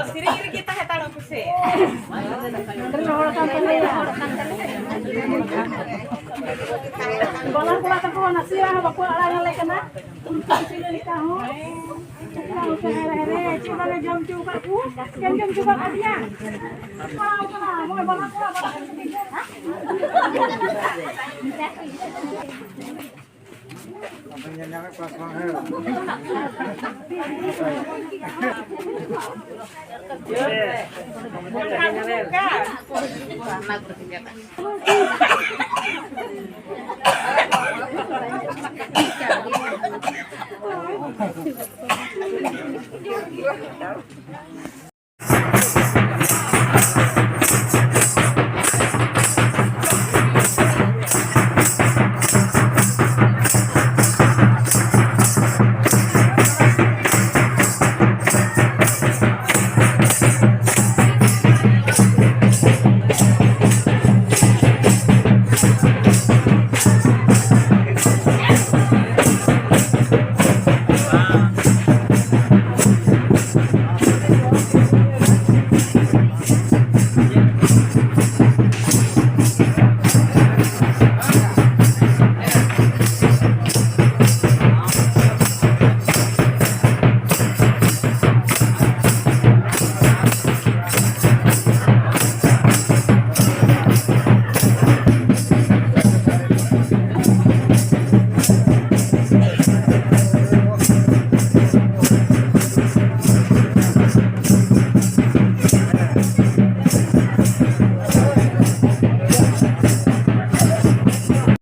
Siri-siri kita hetang puse. Bolang pula tak kau nasi lah, bapak orang lain kena. Sini ni kau. Kau sehari-hari cuma le jam cuba aku, jam cuba aja. Mau bolang pula bolang.